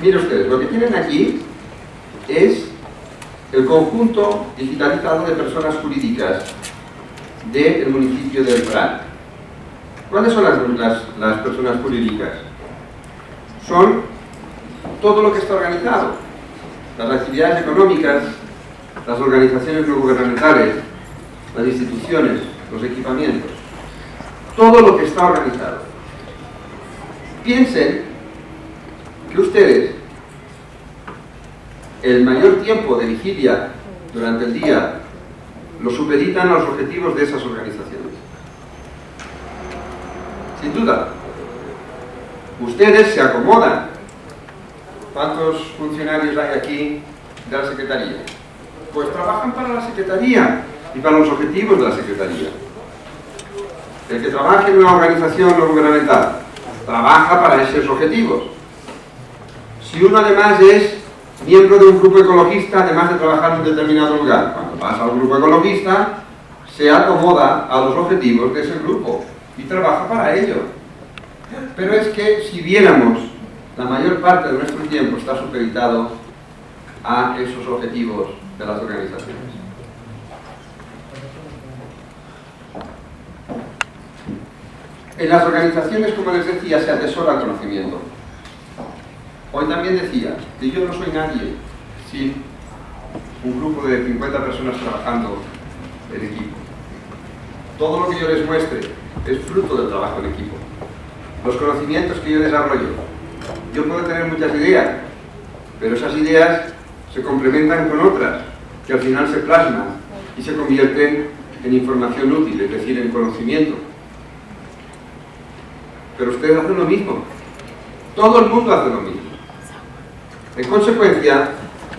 Miren ustedes, lo que tienen aquí es el conjunto digitalizado de personas jurídicas del municipio del Prat. ¿Cuáles son las personas jurídicas? Son todo lo que está organizado, las actividades económicas, las organizaciones no gubernamentales, las instituciones, los equipamientos, todo lo que está organizado. Piensen que ustedes el mayor tiempo de vigilia durante el día lo supeditan a los objetivos de esas organizaciones. Sin duda, ustedes se acomodan. ¿Cuántos funcionarios hay aquí de la Secretaría? Pues trabajan para la Secretaría y para los objetivos de la Secretaría. El que trabaje en una organización no gubernamental trabaja para esos objetivos. Si uno además es miembro de un grupo ecologista, además de trabajar en un determinado lugar, cuando pasa al grupo ecologista, se acomoda a los objetivos de ese grupo y trabaja para ello. Pero es que si viéramos, la mayor parte de nuestro tiempo está supeditado a esos objetivos de las organizaciones. En las organizaciones, como les decía, se atesora el conocimiento. Hoy también decía que yo no soy nadie sin un grupo de 50 personas trabajando en equipo. Todo lo que yo les muestre es fruto del trabajo en equipo. Los conocimientos que yo desarrollo, yo puedo tener muchas ideas, pero esas ideas se complementan con otras que al final se plasman y se convierten en información útil, es decir, en conocimiento. Pero ustedes hacen lo mismo. Todo el mundo hace lo mismo. En consecuencia,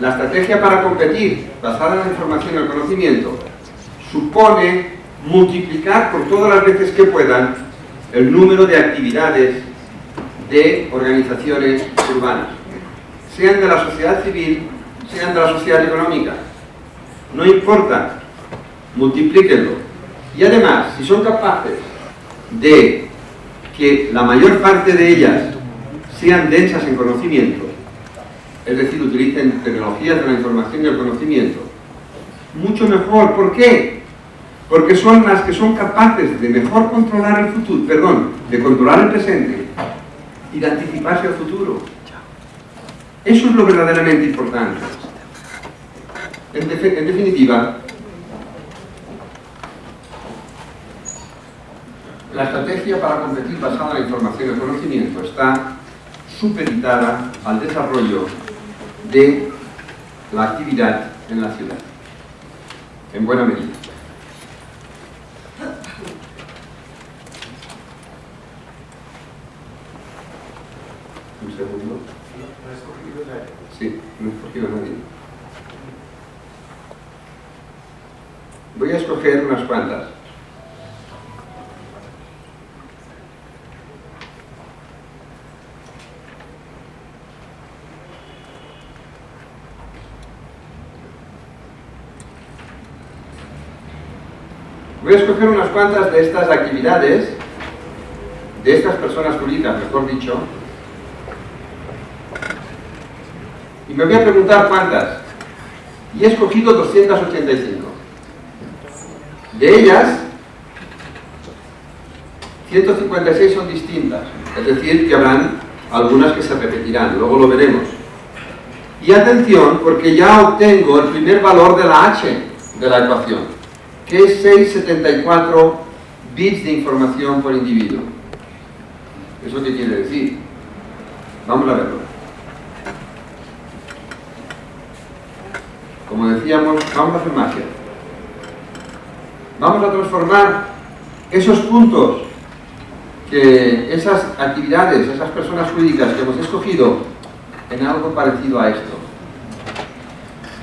la estrategia para competir basada en la información y el conocimiento supone multiplicar por todas las veces que puedan el número de actividades de organizaciones urbanas, sean de la sociedad civil, sean de la sociedad económica. No importa, multiplíquenlo. Y además, si son capaces de que la mayor parte de ellas sean densas en conocimiento, es decir, utilicen tecnologías de la información y el conocimiento, mucho mejor. ¿Por qué? Porque son las que son capaces de mejor controlar el futuro, de controlar el presente y de anticiparse al futuro. Eso es lo verdaderamente importante. En definitiva, la estrategia para competir basada en la información y el conocimiento está supeditada al desarrollo de la actividad en la ciudad, en buena medida. Un segundo. ¿No ha escogido nadie? Sí, no he escogido a nadie. Voy a escoger unas cuantas. Voy a escoger unas cuantas de estas actividades, de estas personas jurídicas, mejor dicho, y me voy a preguntar cuántas. Y he escogido 285. De ellas, 156 son distintas, es decir, que habrán algunas que se repetirán, luego lo veremos. Y atención, porque ya obtengo el primer valor de la H de la ecuación, que es 6,74 bits de información por individuo. ¿Eso qué quiere decir? Vamos a verlo. Como decíamos, vamos a hacer magia. Vamos a transformar esos puntos, esas actividades, esas personas jurídicas que hemos escogido, en algo parecido a esto.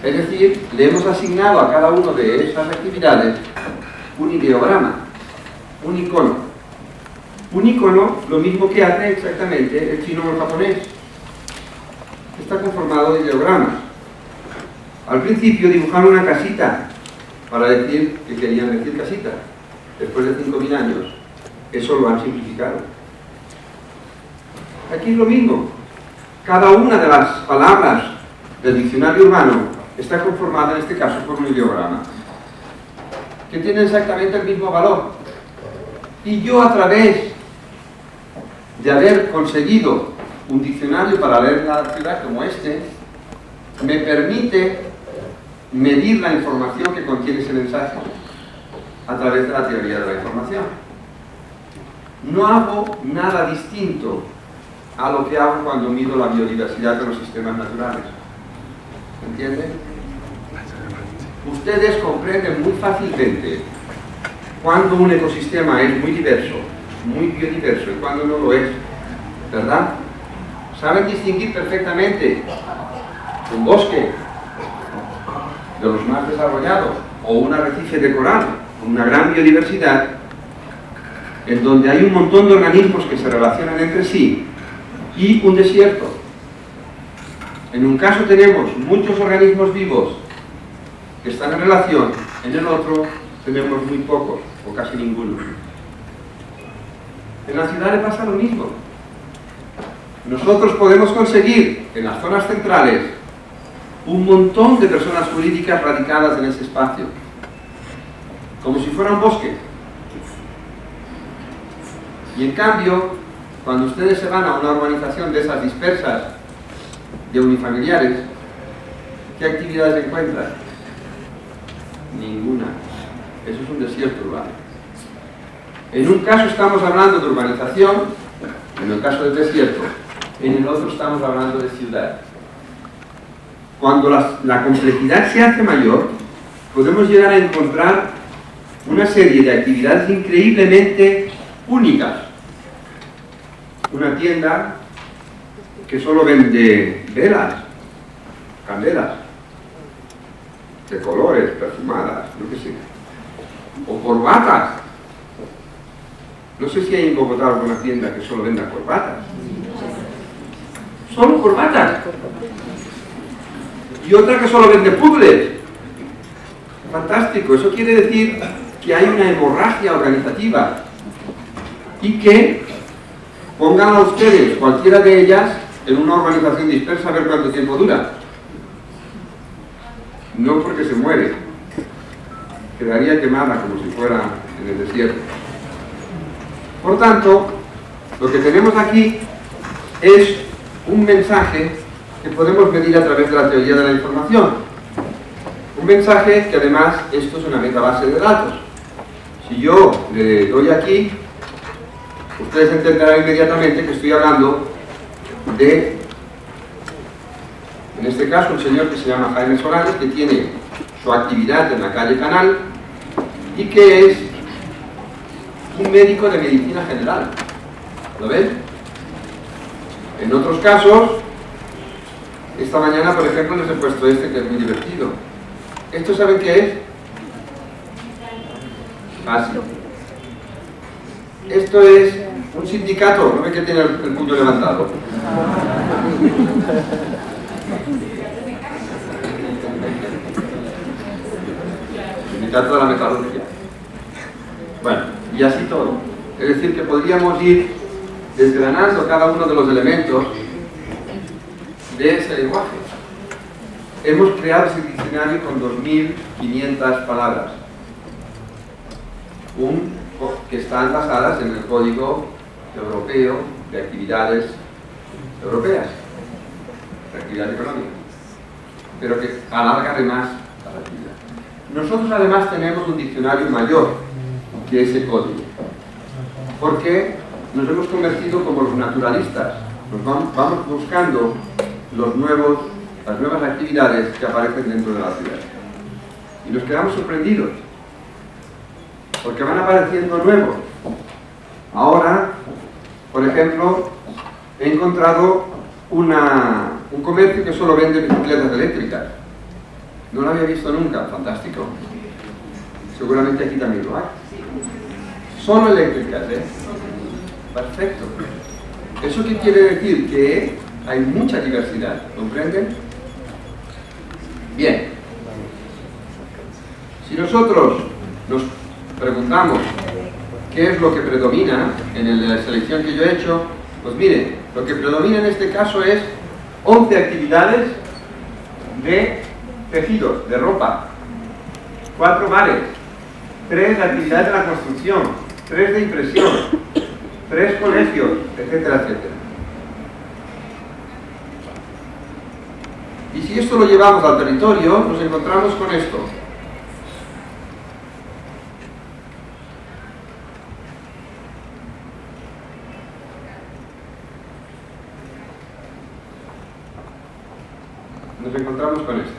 Es decir, le hemos asignado a cada una de esas actividades un ideograma, un icono. Un icono, lo mismo que hace exactamente el chino o el japonés. Está conformado de ideogramas. Al principio dibujaron una casita para decir que querían decir casita. Después de 5.000 años, eso lo han simplificado. Aquí es lo mismo. Cada una de las palabras del diccionario urbano está conformada en este caso por un ideograma, que tiene exactamente el mismo valor. Y yo, a través de haber conseguido un diccionario para leer la ciudad como este, me permite medir la información que contiene ese mensaje a través de la teoría de la información. No hago nada distinto a lo que hago cuando mido la biodiversidad de los sistemas naturales. ¿Entienden? Ustedes comprenden muy fácilmente cuando un ecosistema es muy diverso, muy biodiverso, y cuando no lo es, ¿verdad? Saben distinguir perfectamente un bosque de los más desarrollados o un arrecife de coral con una gran biodiversidad, en donde hay un montón de organismos que se relacionan entre sí, y un desierto. En un caso tenemos muchos organismos vivos que están en relación, en el otro tenemos muy pocos o casi ninguno. En la ciudad le pasa lo mismo. Nosotros podemos conseguir en las zonas centrales un montón de personas jurídicas radicadas en ese espacio, como si fuera un bosque. Y en cambio, cuando ustedes se van a una urbanización de esas dispersas, de unifamiliares, ¿qué actividades encuentran? Ninguna. Eso es un desierto urbano. En un caso estamos hablando de urbanización, en el caso del desierto, en el otro estamos hablando de ciudad. Cuando la complejidad se hace mayor, podemos llegar a encontrar una serie de actividades increíblemente únicas. Una tienda que solo vende velas, candelas, de colores, perfumadas, no sé qué, o corbatas. No sé si hay en Bogotá alguna tienda que solo venda corbatas. Solo corbatas. Y otra que solo vende puzzles. Fantástico. Eso quiere decir que hay una hemorragia organizativa y que pongan a ustedes cualquiera de ellas en una urbanización dispersa a ver cuánto tiempo dura. No porque se muere, quedaría quemada como si fuera en el desierto. Por tanto, lo que tenemos aquí es un mensaje que podemos medir a través de la teoría de la información. Un mensaje que además esto es una metabase de datos. Si yo le doy aquí, ustedes entenderán inmediatamente que estoy hablando de, en este caso, un señor que se llama Jaime Solares, que tiene su actividad en la calle Canal y que es un médico de medicina general. ¿Lo ven? En otros casos, esta mañana, por ejemplo, les he puesto este que es muy divertido. ¿Esto saben qué es? Fácil. Esto es un sindicato, ¿no ven que tiene el puño levantado? Sindicato de la metalurgia. Bueno, y así todo. Es decir, que podríamos ir desgranando cada uno de los elementos de ese lenguaje. Hemos creado ese diccionario con 2.500 palabras, que están basadas en el Código Europeo de Actividades Europeas, de actividad económica, pero que alarga además la actividad. Nosotros además tenemos un diccionario mayor que ese código, porque nos hemos convertido como los naturalistas, vamos buscando las nuevas actividades que aparecen dentro de la ciudad. Y nos quedamos sorprendidos, porque van apareciendo nuevos. Ahora, por ejemplo, he encontrado un comercio que solo vende bicicletas eléctricas. No lo había visto nunca, fantástico. Seguramente aquí también lo hay. Solo eléctricas, ¿eh? Perfecto. ¿Eso qué quiere decir? Que hay mucha diversidad, ¿comprenden? Bien. Si nosotros nos preguntamos qué es lo que predomina en la selección que yo he hecho, pues miren, lo que predomina en este caso es 11 actividades de tejidos, de ropa, 4 bares, 3 de actividades de la construcción, 3 de impresión, 3 colegios, etcétera, etcétera. Y si esto lo llevamos al territorio, nos encontramos con esto. Nos encontramos con esto,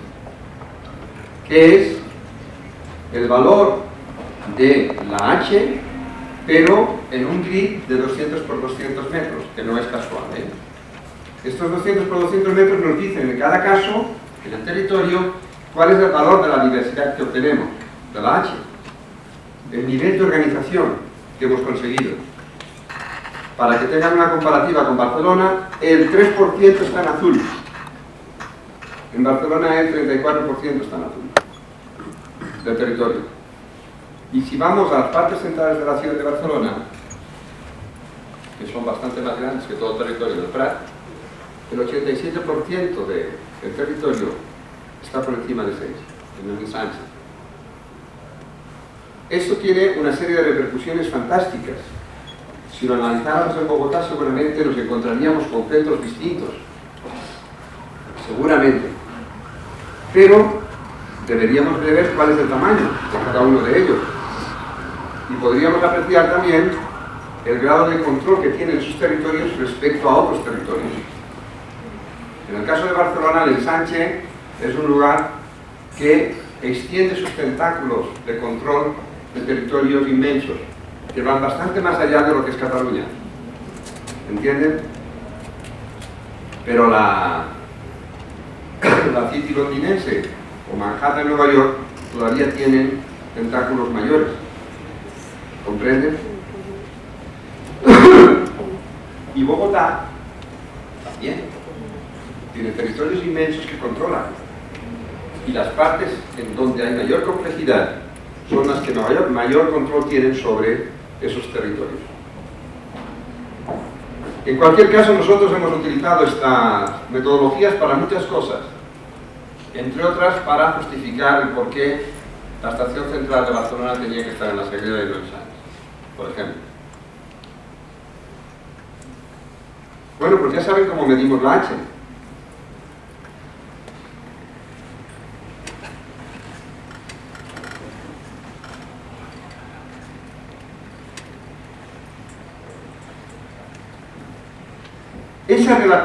que es el valor de la H, pero en un grid de 200 por 200 metros, que no es casual, ¿eh? Estos 200 por 200 metros nos dicen en cada caso, en el territorio, cuál es el valor de la diversidad que obtenemos, de la H, el nivel de organización que hemos conseguido. Para que tengan una comparativa con Barcelona, el 3% está en azul. En Barcelona el 34% está en azul del territorio. Y si vamos a las partes centrales de la ciudad de Barcelona, que son bastante más grandes que todo el territorio del Prat, el 87% del territorio está por encima de 6, en el ensanche. Esto tiene una serie de repercusiones fantásticas. Si lo analizáramos en Bogotá, seguramente nos encontraríamos con centros distintos. Seguramente. Pero deberíamos de ver cuál es el tamaño de cada uno de ellos. Y podríamos apreciar también el grado de control que tienen sus territorios respecto a otros territorios. En el caso de Barcelona, el ensanche es un lugar que extiende sus tentáculos de control de territorios inmensos, que van bastante más allá de lo que es Cataluña. ¿Entienden? Pero la City londinense o Manhattan, Nueva York, todavía tienen tentáculos mayores. ¿Comprenden? Y Bogotá también tiene territorios inmensos que controlan. Y las partes en donde hay mayor complejidad son las que mayor control tienen sobre esos territorios. En cualquier caso, nosotros hemos utilizado estas metodologías para muchas cosas, entre otras para justificar el por qué la estación central de Barcelona tenía que estar en la Sagrera de Nueve Años, por ejemplo. Bueno, pues ya saben cómo medimos la H.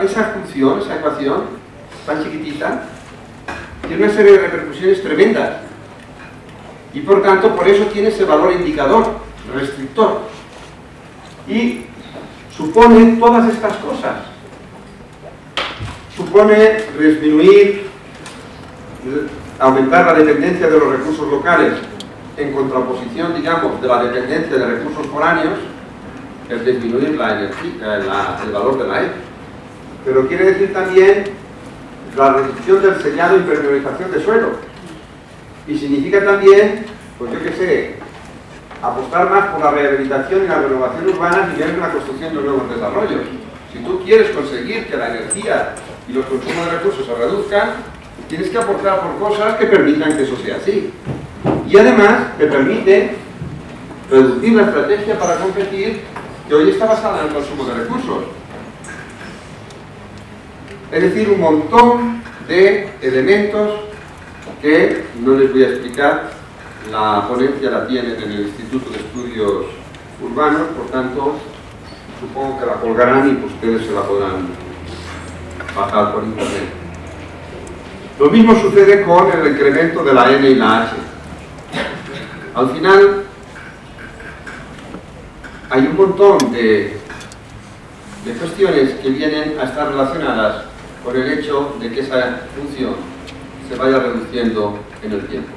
Esa función, esa ecuación tan chiquitita, tiene una serie de repercusiones tremendas y por tanto por eso tiene ese valor indicador, restrictor, y supone todas estas cosas. Supone disminuir, aumentar la dependencia de los recursos locales en contraposición, digamos, de la dependencia de recursos foráneos, es disminuir la energía, el valor de la E. Pero quiere decir también la reducción del sellado e impermeabilización de suelo. Y significa también, pues yo qué sé, apostar más por la rehabilitación y la renovación urbana y menos la construcción de nuevos desarrollos. Si tú quieres conseguir que la energía y los consumos de recursos se reduzcan, tienes que apostar por cosas que permitan que eso sea así. Y además te permite reducir la estrategia para competir, que hoy está basada en el consumo de recursos. Es decir, un montón de elementos que no les voy a explicar. La ponencia la tienen en el Instituto de Estudios Urbanos, por tanto, supongo que la colgarán y ustedes se la podrán bajar por internet. Lo mismo sucede con el incremento de la N y la H. Al final, hay un montón de cuestiones que vienen a estar relacionadas con el hecho de que esa función se vaya reduciendo en el tiempo.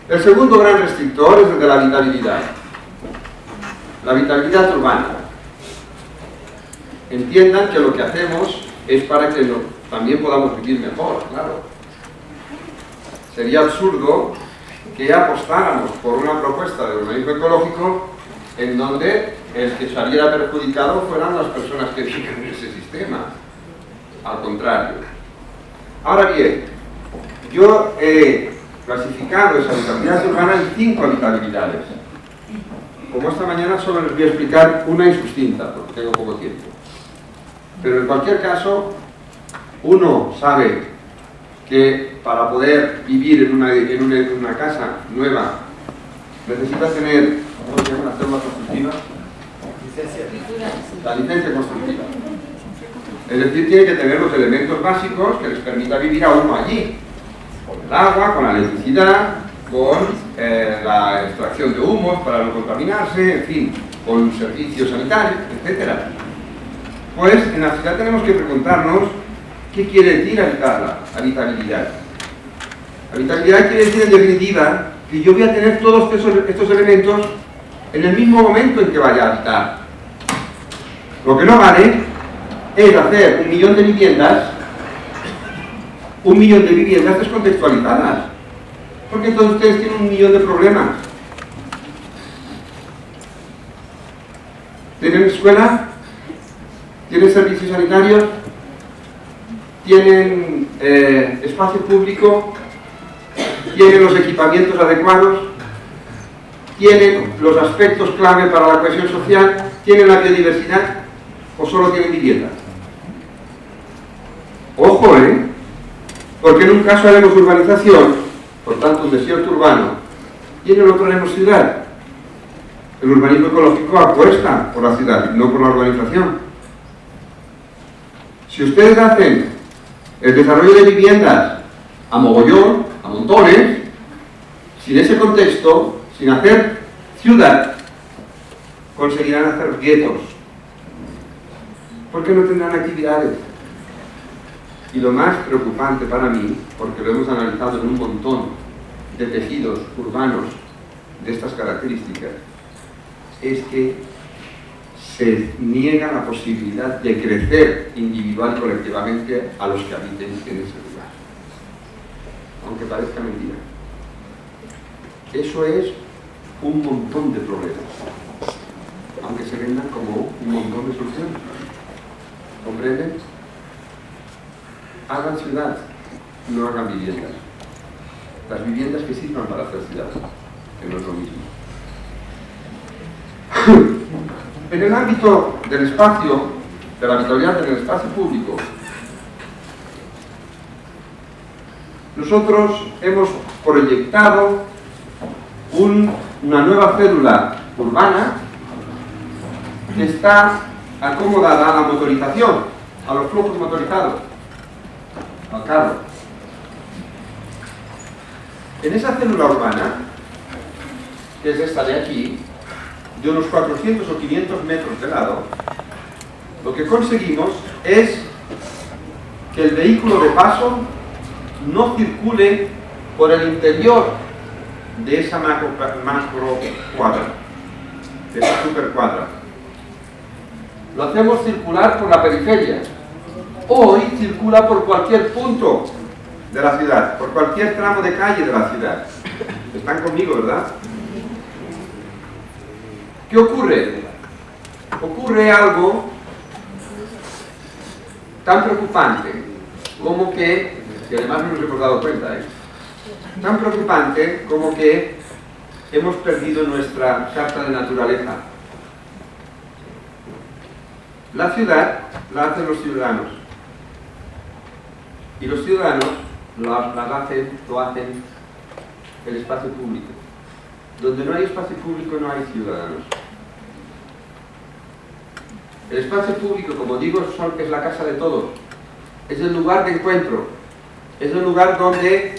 El segundo gran restrictor es el de la habitabilidad. La habitabilidad urbana. Entiendan que lo que hacemos es para que también podamos vivir mejor, claro. Sería absurdo que apostáramos por una propuesta de urbanismo ecológico en donde el que saliera perjudicado fueran las personas que viven en ese sistema. al contrario. Ahora bien, yo he clasificado esa habitabilidad urbana en 5 habitabilidades. Como esta mañana solo les voy a explicar una indistinta, porque tengo poco tiempo. Pero en cualquier caso, uno sabe que para poder vivir en una casa nueva necesita tener, ¿cómo se llama la norma constructiva? La licencia constructiva. Es decir, tiene que tener los elementos básicos que les permita vivir a uno allí. Con el agua, con la electricidad, con la extracción de humos para no contaminarse, en fin, con servicios sanitarios, etc. Pues en la ciudad tenemos que preguntarnos qué quiere decir habitabilidad. Habitabilidad quiere decir, en definitiva, que yo voy a tener todos estos elementos en el mismo momento en que vaya a habitar. Lo que no vale es hacer 1 millón de viviendas, 1 millón de viviendas descontextualizadas, porque entonces ustedes tienen 1 millón de problemas. ¿Tienen escuela? ¿Tienen servicios sanitarios? ¿Tienen espacio público? ¿Tienen los equipamientos adecuados? ¿Tienen los aspectos clave para la cohesión social? ¿Tienen la biodiversidad? ¿O solo tienen vivienda? Ojo, porque en un caso haremos urbanización, por tanto un desierto urbano, y en el otro haremos ciudad. El urbanismo ecológico apuesta por la ciudad, no por la urbanización. Si ustedes hacen el desarrollo de viviendas a mogollón, a montones, sin ese contexto, sin hacer ciudad, conseguirán hacer guetos, porque no tendrán actividades. Y lo más preocupante para mí, porque lo hemos analizado en un montón de tejidos urbanos de estas características, es que se niega la posibilidad de crecer individual y colectivamente a los que habiten en ese lugar. Aunque parezca mentira. Eso es un montón de problemas, aunque se vendan como un montón de soluciones. ¿Comprenden? Hagan ciudad, no hagan viviendas. Las viviendas que sirvan para hacer ciudad, que no es lo mismo. En el ámbito del espacio, de la habitabilidad en el espacio público, nosotros hemos proyectado una nueva célula urbana que está acomodada a la motorización, a los flujos motorizados, al carro. En esa célula urbana, que es esta de aquí, de unos 400 o 500 metros de lado, lo que conseguimos es que el vehículo de paso no circule por el interior de esa macro cuadra, de esa super cuadra. Lo hacemos circular por la periferia. Hoy circula por cualquier punto de la ciudad, por cualquier tramo de calle de la ciudad. Están conmigo, ¿verdad? ¿Qué ocurre? Ocurre algo tan preocupante como que además no nos hemos dado cuenta, tan preocupante como que hemos perdido nuestra carta de naturaleza. La ciudad la hacen los ciudadanos, y los ciudadanos lo hacen el espacio público. Donde no hay espacio público no hay ciudadanos. El espacio público, como digo, es la casa de todos. Es el lugar de encuentro. Es el lugar donde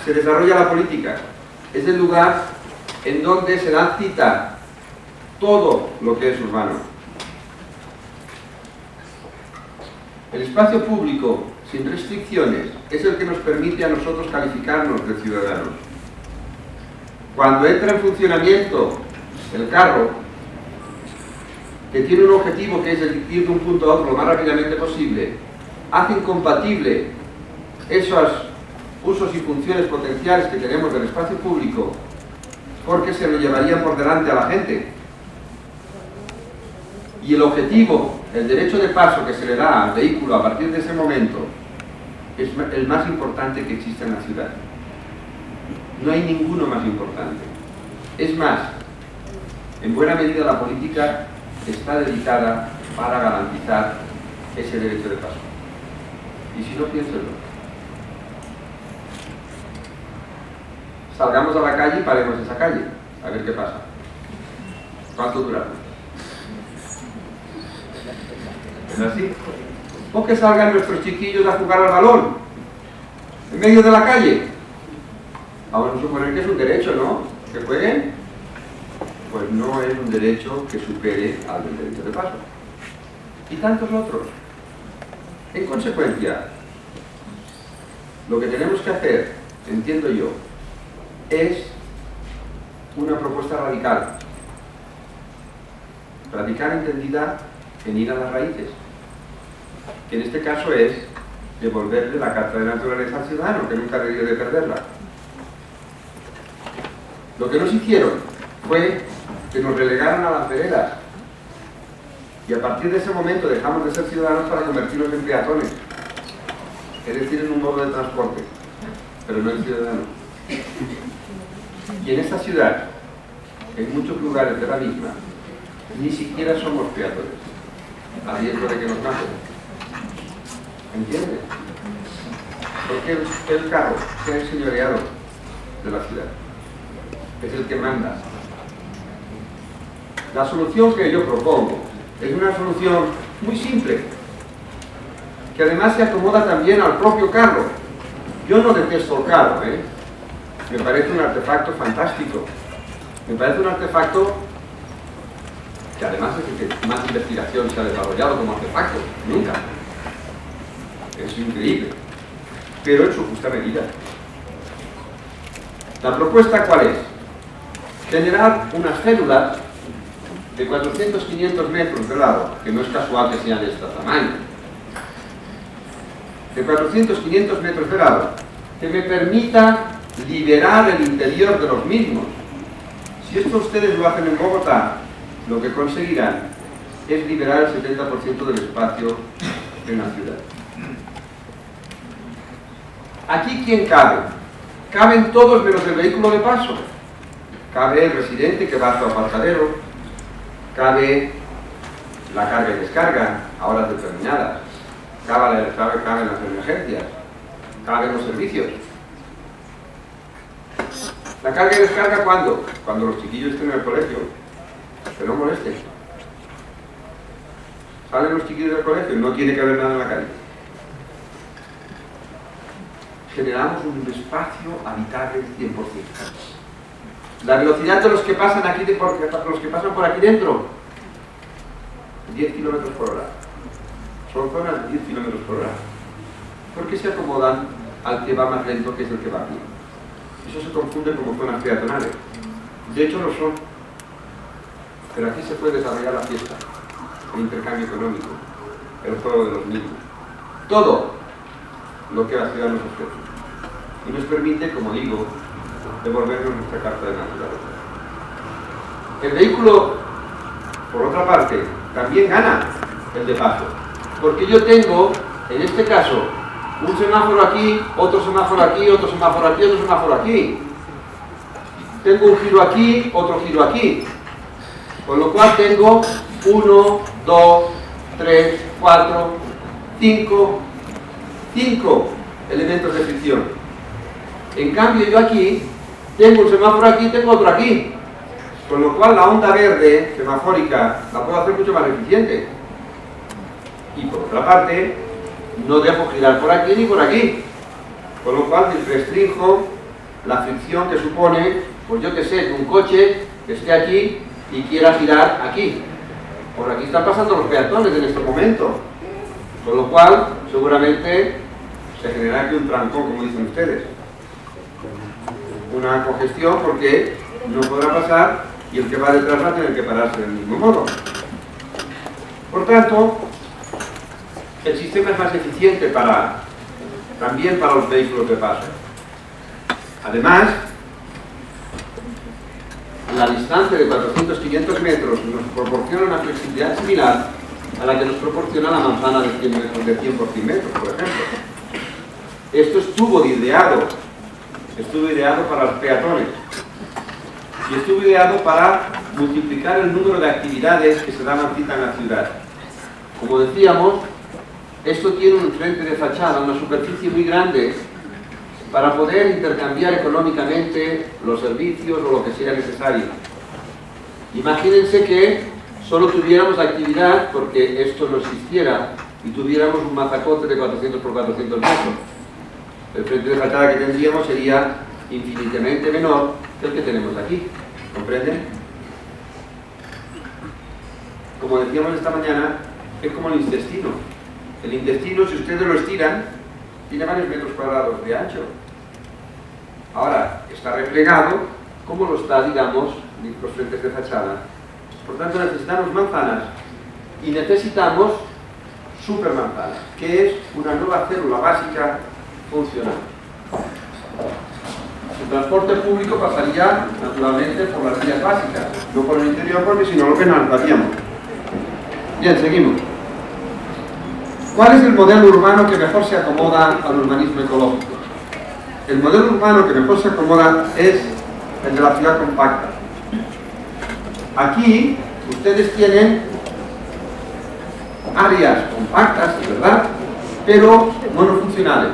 se desarrolla la política. Es el lugar en donde se da cita todo lo que es urbano. El espacio público, sin restricciones, es el que nos permite a nosotros calificarnos de ciudadanos. Cuando entra en funcionamiento el carro, que tiene un objetivo que es el ir de un punto a otro lo más rápidamente posible, hace incompatible esos usos y funciones potenciales que tenemos del espacio público, porque se lo llevarían por delante a la gente. Y el objetivo, el derecho de paso que se le da al vehículo a partir de ese momento, es el más importante que existe en la ciudad. No hay ninguno más importante. Es más, en buena medida la política está dedicada para garantizar ese derecho de paso. Y si no, piénsenlo. Salgamos a la calle y paremos esa calle, a ver qué pasa. ¿Cuánto dura? ¿Es así? O que salgan nuestros chiquillos a jugar al balón, en medio de la calle. Vamos a suponer que es un derecho, ¿no? Que jueguen. Pues no es un derecho que supere al del derecho de paso. Y tantos otros. En consecuencia, lo que tenemos que hacer, entiendo yo, es una propuesta radical. Radical entendida en ir a las raíces, que en este caso es devolverle la carta de naturaleza al ciudadano, que nunca debió de perderla. Lo que nos hicieron fue que nos relegaron a las veredas, y a partir de ese momento dejamos de ser ciudadanos para convertirnos en peatones, es decir, en un modo de transporte, pero no en ciudadanos. Y en esta ciudad, en muchos lugares de la misma, ni siquiera somos peatones, a riesgo de que nos maten. ¿Entiendes? Porque el carro es el señoreado de la ciudad, es el que manda. La solución que yo propongo es una solución muy simple, que además se acomoda también al propio carro. Yo no detesto el carro, me parece un artefacto fantástico, me parece un artefacto que además es el que más investigación se ha desarrollado como artefacto, nunca. Es increíble, pero en su justa medida. ¿La propuesta cuál es? Generar unas células de 400-500 metros de lado, que no es casual que sean de este tamaño, de 400-500 metros de lado, que me permita liberar el interior de los mismos. Si esto ustedes lo hacen en Bogotá, lo que conseguirán es liberar el 70% del espacio en la ciudad. ¿Aquí quién cabe? Caben todos menos el vehículo de paso. Cabe el residente que va a su aparcadero, cabe la carga y descarga a horas determinadas, caben las emergencias, caben los servicios. ¿La carga y descarga cuándo? Cuando los chiquillos estén en el colegio, que no molesten. Salen los chiquillos del colegio y no tiene que haber nada en la calle. Generamos un espacio habitable 100%. La velocidad de los que pasan aquí, los que pasan por aquí dentro, 10 km por hora. Son zonas de 10 km por hora. Porque se acomodan al que va más lento, que es el que va bien. Eso se confunde como zonas peatonales. De hecho lo son. Pero aquí se puede desarrollar la fiesta, el intercambio económico, el juego de los niños. Todo lo que la ciudad nos ofrece. Y nos permite, como digo, devolvernos nuestra carta de naturaleza. El vehículo, por otra parte, también gana el de paso. Porque yo tengo, en este caso, un semáforo aquí, otro semáforo aquí, otro semáforo aquí, otro semáforo aquí. Tengo un giro aquí, otro giro aquí. Con lo cual tengo 1, 2, 3, 4, 5 elementos de fricción. En cambio yo aquí tengo un semáforo aquí, tengo otro aquí. Con lo cual la onda verde semafórica la puedo hacer mucho más eficiente. Y por otra parte, no dejo girar por aquí ni por aquí. Con lo cual restringo la fricción que supone, pues yo que sé, que un coche que esté aquí y quiera girar aquí. Por aquí están pasando los peatones en este momento. Con lo cual, seguramente, se genera aquí un trancón, como dicen ustedes. Una congestión porque no podrá pasar y el que va detrás va a tener que pararse del mismo modo. Por tanto, el sistema es más eficiente también para los vehículos de paso. Además, la distancia de 400-500 metros nos proporciona una flexibilidad similar a la que nos proporciona la manzana de 100 metros, de 100 por 100 metros, por ejemplo. Esto estuvo ideado para los peatones y estuvo ideado para multiplicar el número de actividades que se daban cita en la ciudad. Como decíamos, esto tiene un frente de fachada, una superficie muy grande para poder intercambiar económicamente los servicios o lo que sea necesario. Imagínense que solo tuviéramos actividad porque esto no existiera y tuviéramos un mazacote de 400 por 400 metros. El frente de fachada que tendríamos sería infinitamente menor que el que tenemos aquí. ¿Comprenden? Como decíamos esta mañana, es como el intestino. El intestino, si ustedes lo estiran, tiene varios metros cuadrados de ancho. Ahora, está replegado, como lo está, digamos, los frentes de fachada. Por tanto, necesitamos manzanas y necesitamos supermanzanas, que es una nueva célula básica funcional. El transporte público pasaría, naturalmente, por las vías básicas, no por el interior, porque si no lo penalizaríamos. Bien, seguimos. ¿Cuál es el modelo urbano que mejor se acomoda al urbanismo ecológico? El modelo urbano que mejor se acomoda es el de la ciudad compacta. Aquí ustedes tienen áreas compactas, ¿verdad? Pero monofuncionales.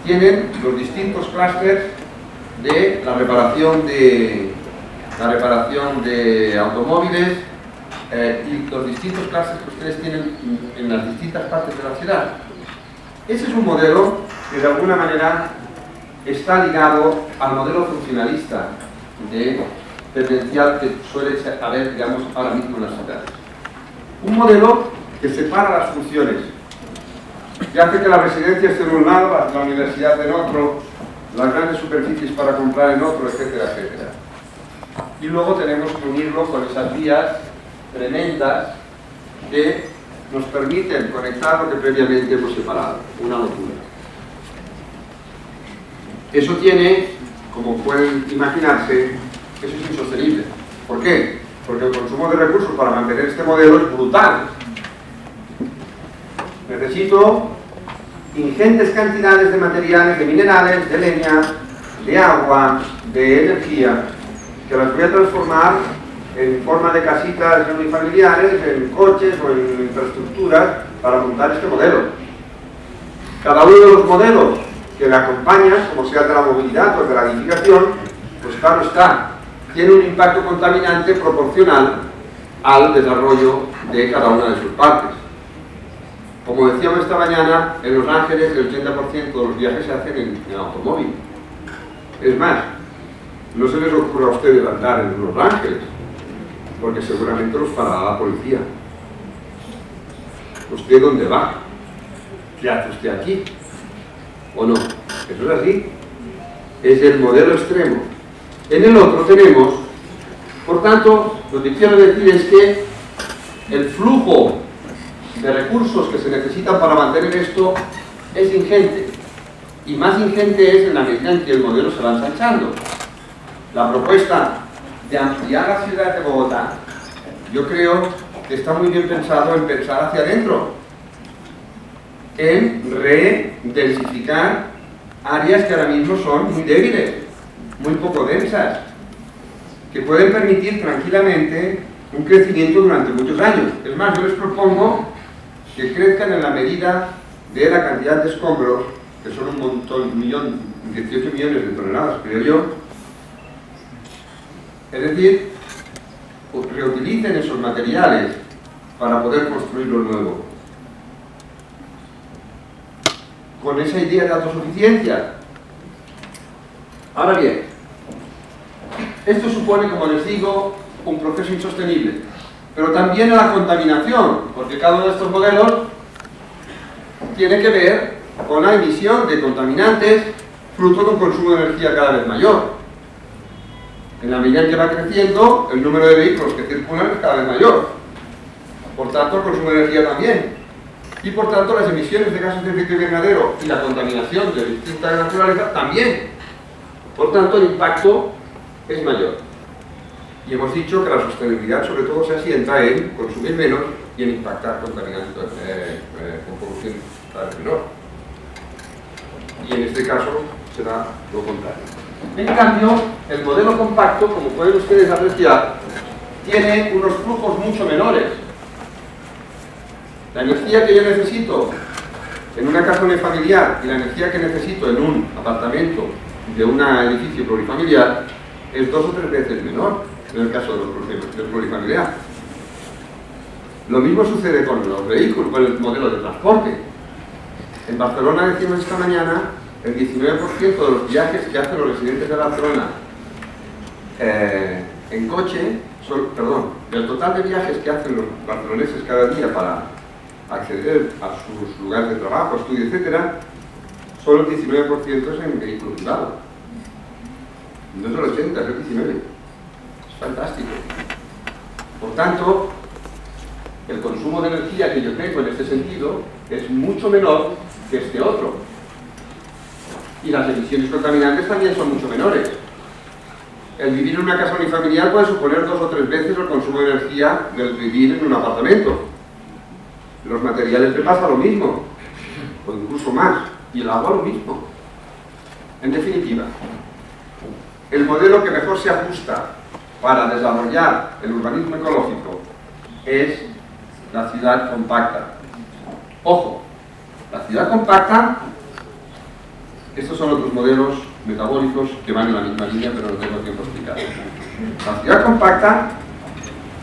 Tienen los distintos clústeres de la reparación de automóviles y los distintos clústeres que ustedes tienen en las distintas partes de la ciudad. Ese es un modelo que de alguna manera está ligado al modelo funcionalista tendencial que suele haber, digamos, ahora mismo en las ciudades. Un modelo que separa las funciones, que hace que la residencia esté en un lado, la universidad en otro, las grandes superficies para comprar en otro, etcétera, etcétera. Y luego tenemos que unirlo con esas vías tremendas que nos permiten conectar lo que previamente hemos separado. Una locura. Eso tiene, como pueden imaginarse, eso es insostenible. ¿Por qué? Porque el consumo de recursos para mantener este modelo es brutal. Necesito ingentes cantidades de materiales, de minerales, de leña, de agua, de energía, que las voy a transformar en forma de casitas unifamiliares, en coches o en infraestructuras para montar este modelo. Cada uno de los modelos que le acompañan, como sea de la movilidad o de la edificación, pues claro está, tiene un impacto contaminante proporcional al desarrollo de cada una de sus partes. Como decíamos esta mañana, en Los Ángeles el 80% de los viajes se hacen en automóvil. Es más, no se les ocurra a ustedes andar en Los Ángeles, porque seguramente los parará la policía. ¿Usted dónde va? ¿Qué hace usted aquí? ¿O no? Eso es así. Es el modelo extremo. En el otro tenemos, por tanto, lo que quiero decir es que el flujo de recursos que se necesitan para mantener esto es ingente. Y más ingente es en la medida en que el modelo se va ensanchando. La propuesta de ampliar la ciudad de Bogotá, yo creo que está muy bien pensado en pensar hacia adentro, en redensificar áreas que ahora mismo son muy débiles, muy poco densas, que pueden permitir tranquilamente un crecimiento durante muchos años. Es más, yo les propongo que crezcan en la medida de la cantidad de escombros, que son un montón, 18 millones de toneladas, creo yo. Es decir, reutilicen esos materiales para poder construir lo nuevo. Con esa idea de autosuficiencia. Ahora bien, esto supone, como les digo, un proceso insostenible, pero también a la contaminación, porque cada uno de estos modelos tiene que ver con la emisión de contaminantes fruto de un consumo de energía cada vez mayor. En la medida en que va creciendo, el número de vehículos que circulan es cada vez mayor. Por tanto, el consumo de energía también. Y por tanto, las emisiones de gases de efecto invernadero y la contaminación de distinta naturaleza también. Por tanto, el impacto es mayor. Y hemos dicho que la sostenibilidad sobre todo se asienta en consumir menos y en impactar contaminantes con polución cada vez menor. Y en este caso será lo contrario. En cambio, el modelo compacto, como pueden ustedes apreciar, tiene unos flujos mucho menores. La energía que yo necesito en una casa unifamiliar y la energía que necesito en un apartamento de un edificio plurifamiliar es 2 o 3 veces menor en el caso del plurifamiliar. Lo mismo sucede con los vehículos, con el modelo de transporte. En Barcelona, decimos esta mañana, el 19% de los viajes que hacen los residentes de Barcelona en coche, del total de viajes que hacen los barceloneses cada día para acceder a sus lugares de trabajo, estudio, etc., solo el 19% es en vehículo privado. No es el 80, es el 19. Es fantástico. Por tanto, el consumo de energía que yo tengo en este sentido es mucho menor que este otro. Y las emisiones contaminantes también son mucho menores. El vivir en una casa unifamiliar puede suponer 2 o 3 veces el consumo de energía del vivir en un apartamento. Los materiales le pasa lo mismo, o incluso más, y el agua lo mismo. En definitiva, el modelo que mejor se ajusta para desarrollar el urbanismo ecológico es la ciudad compacta. Ojo, la ciudad compacta, estos son otros modelos metabólicos que van en la misma línea, pero no tengo tiempo de explicar. La ciudad compacta,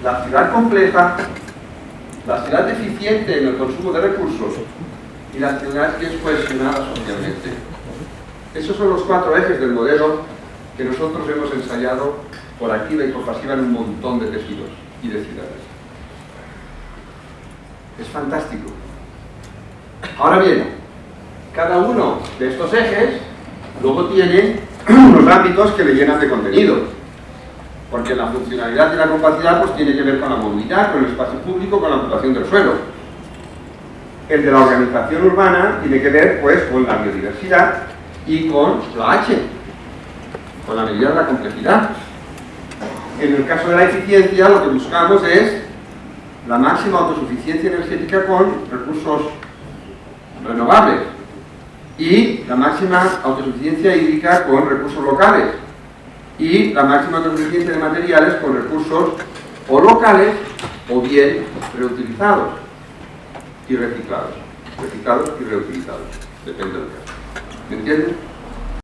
la ciudad compleja, la ciudad eficiente en el consumo de recursos y la ciudad que es cohesionada socialmente. Esos son los 4 ejes del modelo que nosotros hemos ensayado por activa y por pasiva en un montón de tejidos y de ciudades. Es fantástico. Ahora bien, cada uno de estos ejes luego tiene unos ámbitos que le llenan de contenido. Porque la funcionalidad y la capacidad pues tiene que ver con la movilidad, con el espacio público, con la ocupación del suelo. El de la organización urbana tiene que ver pues con la biodiversidad y con la H, con la medida de la complejidad. En el caso de la eficiencia lo que buscamos es la máxima autosuficiencia energética con recursos renovables y la máxima autosuficiencia hídrica con recursos locales y la máxima autosuficiencia de materiales con recursos o locales o bien reutilizados y reciclados y reutilizados, depende del caso. ¿Me entienden?